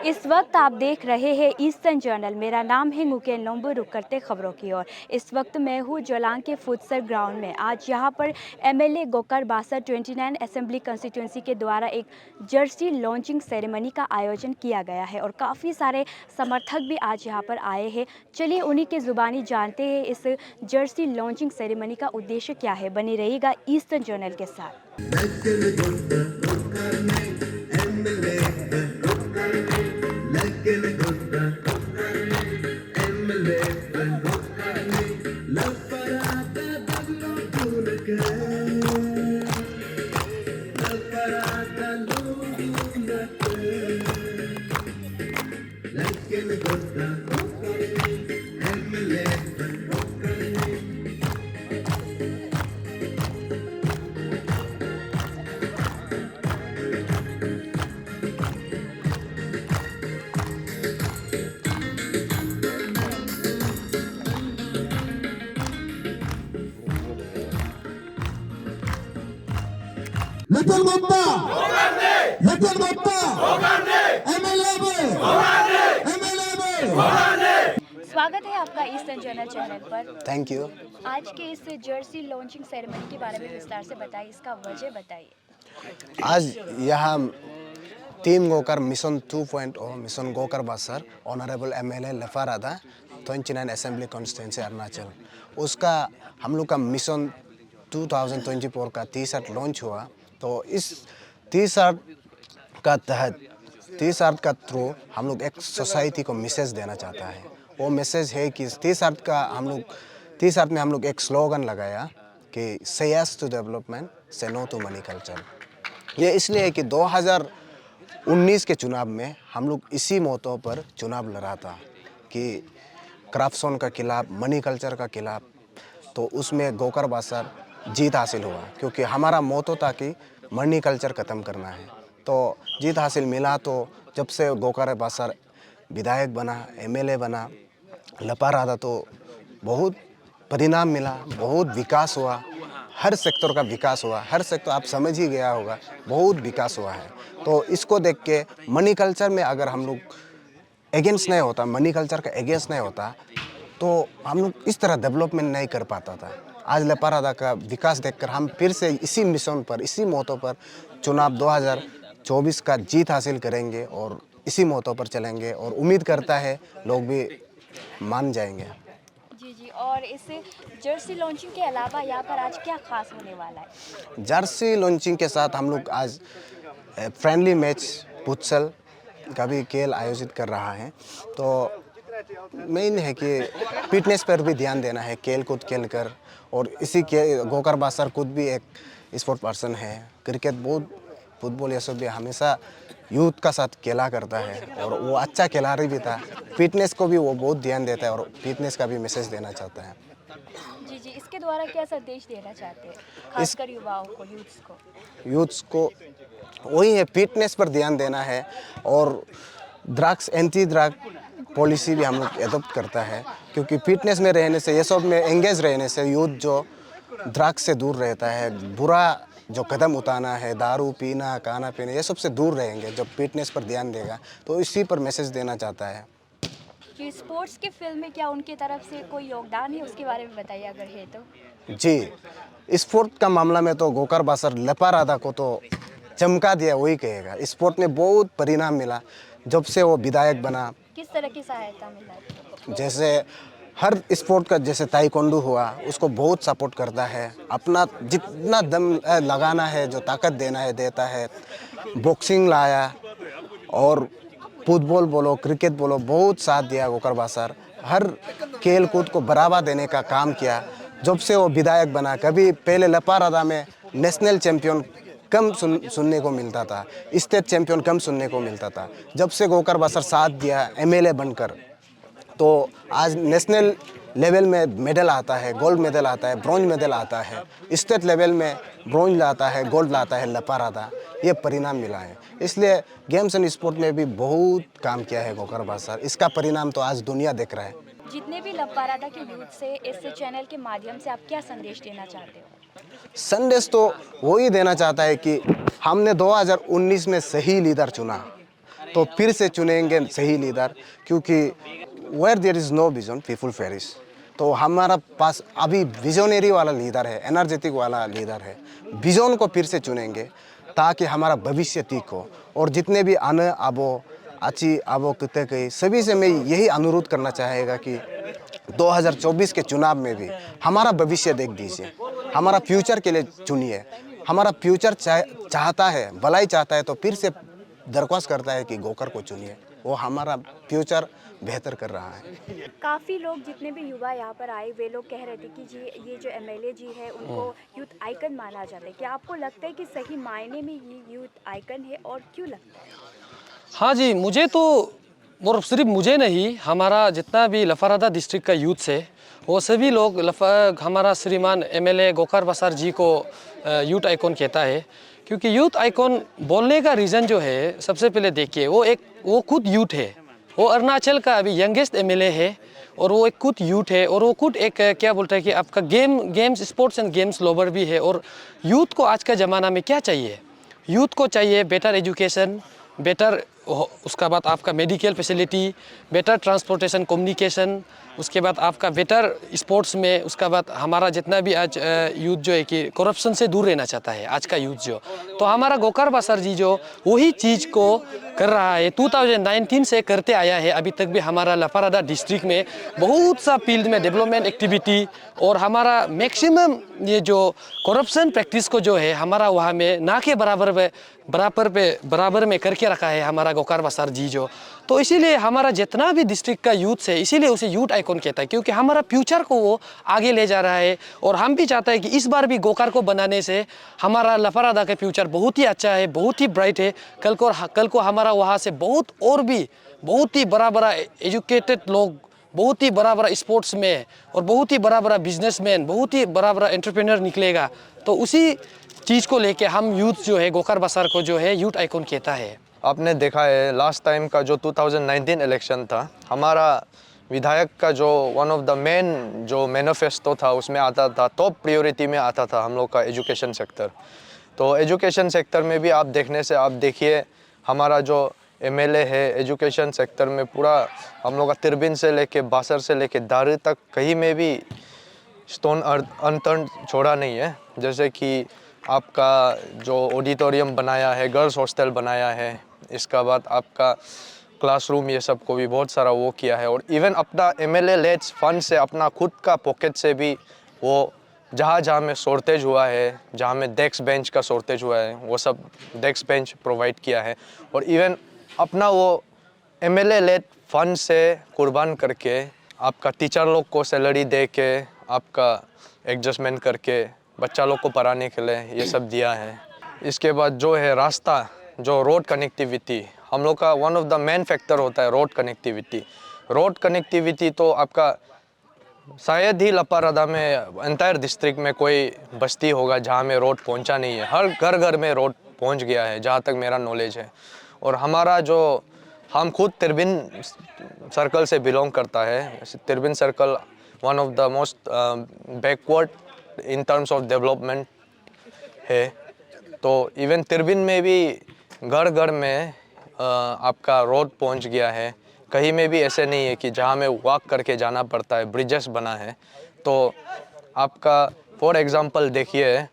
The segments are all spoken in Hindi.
इस वक्त आप देख रहे हैं ईस्टर्न जर्नल। मेरा नाम है मुकेन लोम्बो। रुक करते खबरों की ओर। इस वक्त मैं हूँ जोलांग के फुटसर ग्राउंड में। आज यहाँ पर एमएलए गोकर बासर 29 असेंबली कंस्टिट्यूंसी के द्वारा एक जर्सी लॉन्चिंग सेरेमनी का आयोजन किया गया है और काफ़ी सारे समर्थक भी आज यहाँ पर आए हैं। चलिए उन्हीं के ज़ुबानी जानते हैं इस जर्सी लॉन्चिंग सेरेमनी का उद्देश्य क्या है। बनी रहेगा ईस्टर्न जर्नल के साथ। Little Gupta, Little Gupta, MLA, स्वागत है आपका ईस्टर्न जर्नल चैनल पर। Thank you. आज के इस जर्सी लॉन्चिंग सेरेमनी के बारे में विस्तार से बताइए, इसका वजह बताइए। आज यहाँ टीम गोकर मिशन 2.0 मिशन गोकर बासर ऑनरेबल एमएलए लफारादा 29 असेंबली कॉन्स्टिट्यूंसी अरुणाचल, उसका हम लोग का मिशन 2024 का टी-शर्ट लॉन्च हुआ। तो इस टी-शर्ट का तहत टी-शर्ट का थ्रू हम लोग एक सोसाइटी को मैसेज देना चाहता है। वो मैसेज है कि टी-शर्ट में हम लोग एक स्लोगन लगाया कि से यस टू डेवलपमेंट, से नो टू मनी कल्चर। ये इसलिए है कि 2019 के चुनाव में हम लोग इसी मोटो पर चुनाव लड़ा था कि करप्शन का खिलाफ, मनी कल्चर का खिलाफ। तो उसमें गोकर बासर जीत हासिल हुआ क्योंकि हमारा मोटो था कि मनी कल्चर ख़त्म करना है। तो जीत हासिल मिला। तो जब से गोकर बासर विधायक बना, एमएलए बना, लपारादा, तो बहुत परिणाम मिला, बहुत विकास हुआ, हर सेक्टर का विकास हुआ। हर सेक्टर आप समझ ही गया होगा, बहुत विकास हुआ है। तो इसको देख के मनी कल्चर में अगर हम लोग अगेंस्ट नहीं होता, मनी कल्चर का अगेंस्ट नहीं होता, तो हम लोग इस तरह डेवलपमेंट नहीं कर पाता था। आज लपारादा का विकास देखकर हम फिर से इसी मिशन पर, इसी मोटो पर चुनाव 2024 का जीत हासिल करेंगे और इसी मोटो पर चलेंगे और उम्मीद करता है लोग भी मान जाएंगे। जी, और इस जर्सी लॉन्चिंग के अलावा यहाँ पर आज क्या खास होने वाला है? जर्सी लॉन्चिंग के साथ हम लोग आज फ्रेंडली मैच फुटसल का भी खेल आयोजित कर रहा है। तो मेन है कि फिटनेस पर भी ध्यान देना है, खेल कूद खेल कर। और इसी के गोकर बासर खुद भी एक स्पोर्ट पर्सन है, क्रिकेट, बहुत फुटबॉल, ये सब भी हमेशा यूथ का साथ खेला करता है और वो अच्छा खिलाड़ी भी था। फिटनेस को भी वो बहुत ध्यान देता है और फिटनेस का भी मैसेज देना चाहता है। जी, इसके द्वारा क्या संदेश देना चाहते हैं खासकर युवाओं को, यूथ्स को वही है, फिटनेस पर ध्यान देना है। और ड्रग्स, एंटी ड्रग पॉलिसी भी हम लोग एडॉप्ट करता है क्योंकि फिटनेस में रहने से, ये सब में एंगेज रहने से यूथ जो ड्रग्स से दूर रहता है, बुरा जो कदम उठाना है, दारू पीना, खाना पीना, ये सब से दूर रहेंगे जब फिटनेस पर ध्यान देगा। तो इसी पर मैसेज देना चाहता है। कि स्पोर्ट्स के फील्ड में क्या उनकी तरफ से कोई योगदान है, उसके बारे में बताइए अगर है तो। जी, स्पोर्ट का मामला में तो गोकर बासर लपारादा को तो चमका दिया, वही कहेगा। स्पोर्ट में बहुत परिणाम मिला जब से वो विधायक बना। किस तरह की सहायता मिला? जैसे हर स्पोर्ट का, जैसे ताइक्वांडो हुआ, उसको बहुत सपोर्ट करता है। अपना जितना दम लगाना है, जो ताकत देना है, देता है। बॉक्सिंग लाया और फुटबॉल बोलो, क्रिकेट बोलो, बहुत साथ दिया गोकर बासर। हर खेल कूद को बढ़ावा देने का काम किया जब से वो विधायक बना। कभी पहले लपारादा में नेशनल चैंपियन कम सुनने को मिलता था, स्टेट चैंपियन कम सुनने को मिलता था। जब से गोकर बासर साथ दिया एमएलए बनकर, तो आज नेशनल लेवल में मेडल आता है, गोल्ड मेडल आता है, ब्रॉन्ज मेडल आता है, स्टेट लेवल में ब्रॉन्ज लाता है, गोल्ड लाता है लपारादा। ये परिणाम मिला है। इसलिए गेम्स एंड स्पोर्ट में भी बहुत काम किया है गोकर बासर। इसका परिणाम तो आज दुनिया देख रहा है। जितने भी लपारादा के यूथ से इस चैनल के माध्यम से आप क्या संदेश देना चाहते हो? संदेश तो वही देना चाहता है कि हमने 2019 में सही लीडर चुना। तो फिर से चुनेंगे सही लीडर, क्योंकि where there is no vision people perish. तो हमारा पास अभी विजनरी वाला लीडर है, एनर्जेटिक वाला लीडर है। विजन को फिर से चुनेंगे ताकि हमारा भविष्य ठीक हो। और जितने भी आने आबो अच्छी आबो कुत्ते के सभी से मैं यही अनुरोध करना चाहेगा कि 2024 के चुनाव में भी हमारा भविष्य देख दीजिए, हमारा फ्यूचर के लिए चुनिए। हमारा फ्यूचर चाहता है, भलाई चाहता है, तो फिर से दरख्वास्त करता है कि गोकर को चुनिए, वो हमारा फ्यूचर बेहतर कर रहा है। काफ़ी लोग जितने भी युवा यहाँ पर आए वे लोग कह रहे थे कि जी ये जो एमएलए जी है उनको यूथ आइकन माना जाता है। क्या आपको लगता है कि सही मायने में ये यूथ आइकन है और क्यों लगता है? हाँ जी, मुझे तो, और सिर्फ मुझे नहीं, हमारा जितना भी लफारादा डिस्ट्रिक्ट का यूथ है वो सभी लोग हमारा श्रीमान एमएलए गोकर बासर जी को यूथ आइकॉन कहता है। क्योंकि यूथ आइकॉन बोलने का रीज़न जो है, सबसे पहले देखिए वो खुद यूथ है। वो अरुणाचल का अभी यंगेस्ट एमएलए है और वो एक खुद यूथ है और वो खुद एक क्या बोलता है कि आपका games sports and games lover भी है। और यूथ को आज का ज़माना में क्या चाहिए? यूथ को चाहिए बेटर एजुकेशन, बेटर, उसका बाद आपका medical facility, better transportation communication, उसके बाद आपका बेटर स्पोर्ट्स में, उसका बाद हमारा जितना भी आज यूथ जो है कि करप्शन से दूर रहना चाहता है आज का यूथ जो, तो हमारा गोकर बासर जी जो वही चीज़ को कर रहा है, 2019 से करते आया है। अभी तक भी हमारा लफारादा डिस्ट्रिक्ट में बहुत सा फील्ड में डेवलपमेंट एक्टिविटी और हमारा मैक्सिमम ये जो करप्शन प्रैक्टिस को जो है हमारा वहाँ में ना के बराबर में करके रखा है हमारा गोकर बासर जी जो। तो इसीलिए हमारा जितना भी डिस्ट्रिक्ट का यूथ है, इसीलिए उसे यूथ आइकॉन कहता है, क्योंकि हमारा फ्यूचर को वो आगे ले जा रहा है। और हम भी चाहते हैं कि इस बार भी गोकर को बनाने से हमारा लफारादा का फ्यूचर बहुत ही अच्छा है, बहुत ही ब्राइट है। कल को हमारा वहाँ से बहुत ही बड़ा एजुकेटेड लोग, बहुत ही बड़ा स्पोर्ट्स में और बहुत ही बड़ा बिजनेसमैन, बहुत ही बड़ा एंटरप्रेन्योर निकलेगा। तो उसी चीज़ को लेके हम यूथ जो है गोकर बासर को जो है यूथ आइकॉन कहता है। आपने देखा है लास्ट टाइम का जो 2019 इलेक्शन था, हमारा विधायक का जो वन ऑफ द मेन जो मैनिफेस्टो था उसमें आता था, टॉप प्रायोरिटी में आता था हम लोग का एजुकेशन सेक्टर। तो एजुकेशन सेक्टर में भी आप देखिए हमारा जो एमएलए है एजुकेशन सेक्टर में पूरा हम लोग का तिरबिन से लेके बासर से लेके दारू तक कहीं में भी स्टोन अनटर्न छोड़ा नहीं है। जैसे कि आपका जो ऑडिटोरियम बनाया है, गर्ल्स हॉस्टल बनाया है, इसका बाद आपका क्लासरूम, ये सब को भी बहुत सारा वो किया है। और इवन अपना एमएलए लेड्स फंड से, अपना खुद का पॉकेट से भी वो जहाँ में शॉर्टेज हुआ है, जहाँ में डेस्क बेंच का शॉर्टेज हुआ है, वो सब डेस्क बेंच प्रोवाइड किया है। और इवन अपना वो एमएलए लेड फंड से कुर्बान करके आपका टीचर लोग को सैलरी दे के, आपका एडजस्टमेंट करके बच्चा लोग को पढ़ाने के लिए ये सब दिया है। इसके बाद जो है रास्ता, जो रोड कनेक्टिविटी, हम लोग का one of the main factor होता है रोड कनेक्टिविटी। रोड कनेक्टिविटी तो आपका शायद ही लपारादा में एंटायर डिस्ट्रिक्ट में कोई बस्ती होगा जहाँ में रोड पहुँचा नहीं है। हर घर में रोड पहुँच गया है जहाँ तक मेरा नॉलेज है। और हमारा जो, हम खुद तिरबिन सर्कल से बिलोंग करता है। Tirbin circle one of the most backward in terms of development है। तो इवन तिरबिन में भी घर में आपका रोड पहुंच गया है। कहीं में भी ऐसे नहीं है कि जहां में वॉक करके जाना पड़ता है, ब्रिजेस बना है। तो आपका फॉर एग्जांपल देखिए,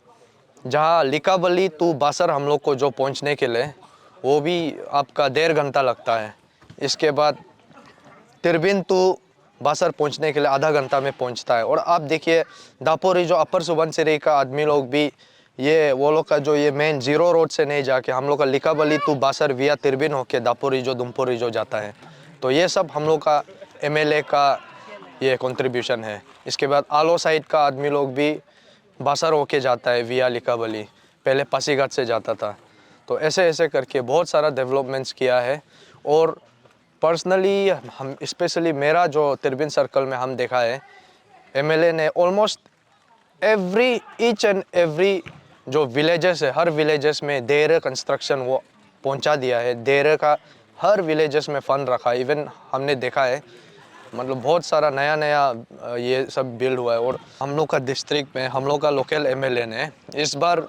जहां लिकाबली टू बासर हम लोग को जो पहुंचने के लिए वो भी आपका 1.5 घंटा लगता है। इसके बाद तिरबिन टू बासर पहुंचने के लिए आधा घंटा में पहुंचता है। और आप देखिए दापोरी जो अपर सुबनसिरी का आदमी लोग भी, ये वो लोग का जो ये मेन जीरो रोड से नहीं जाके हम लोग का लिकाबली टू बासर विया तिरबिन होके दापोरी जो दुमपोरी जो जाता है। तो ये सब हम लोग का एमएलए का ये कंट्रीब्यूशन है। इसके बाद आलो साइड का आदमी लोग भी बासर होके जाता है विया लिकाबली, पहले पासीघाट से जाता था। तो ऐसे करके बहुत सारा डेवलपमेंट्स किया है। और पर्सनली हम स्पेशली मेरा जो तिरबिन सर्कल में हम देखा है, एमएलए ने ऑलमोस्ट ईच एंड एवरी जो विलेजेस है, हर विलेजेस में देर कंस्ट्रक्शन वो पहुंचा दिया है। देर का हर विलेजेस में फंड रखा है। इवन हमने देखा है मतलब बहुत सारा नया नया ये सब बिल्ड हुआ है। और हम लोग का डिस्ट्रिक्ट में हम लोग का लोकल एमएलए ने इस बार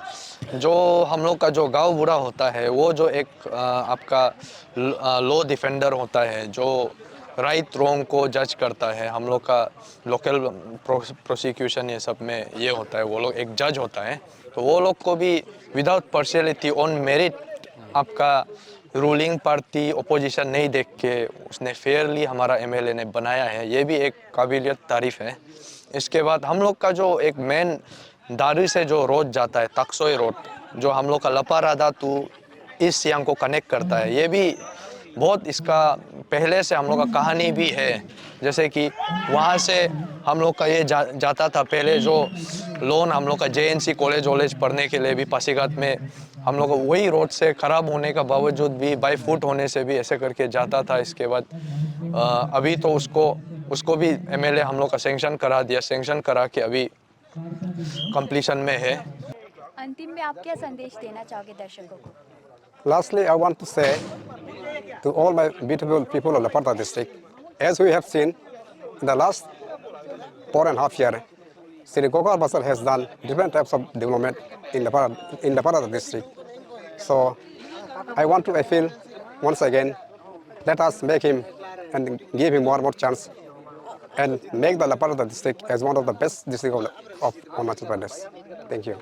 जो हम लोग का जो गांव बुरा होता है, वो जो एक आपका लॉ डिफेंडर होता है जो राइट रॉन्ग को जज करता है, हम लोग का लोकल प्रोसिक्यूशन ये सब में ये होता है, वो लोग एक जज होता है, तो वो लोग को भी विदाउट पार्शियलिटी ऑन मेरिट आपका रूलिंग पार्टी ओपोजिशन नहीं देख के उसने फेयरली हमारा एमएलए ने बनाया है। ये भी एक काबिलियत तारीफ है। इसके बाद हम लोग का जो एक मेन दारू से जो रोड जाता है, तकसोई रोड, जो हम लोग का लपारादा टू ईस्ट सियांग को कनेक्ट करता है, ये भी बहुत इसका पहले से हम लोग का कहानी भी है। जैसे कि वहाँ से हम लोग का ये जाता था पहले, जो लोन हम लोग का जेएनसी कॉलेज वॉलेज पढ़ने के लिए भी पासीघाट में हम लोग वही रोड से ख़राब होने का बावजूद भी बाई फुट होने से भी ऐसे करके जाता था। इसके बाद अभी तो उसको भी एमएलए हम लोग का सेंक्शन करा दिया, सेंक्शन करा के अभी कंप्लीशन में है। अंतिम में आप क्या संदेश देना चाहोगे दर्शकों को? Lastly, I want to say to all my beautiful people of Laparda district, as we have seen in the last 4.5 years, Sri Gokar Basar has done different types of development in Laparda district. So I want to appeal once again, let us make him and give him more chance and make the Laparda district as one of the best districts of Arunachal Pradesh. Thank you.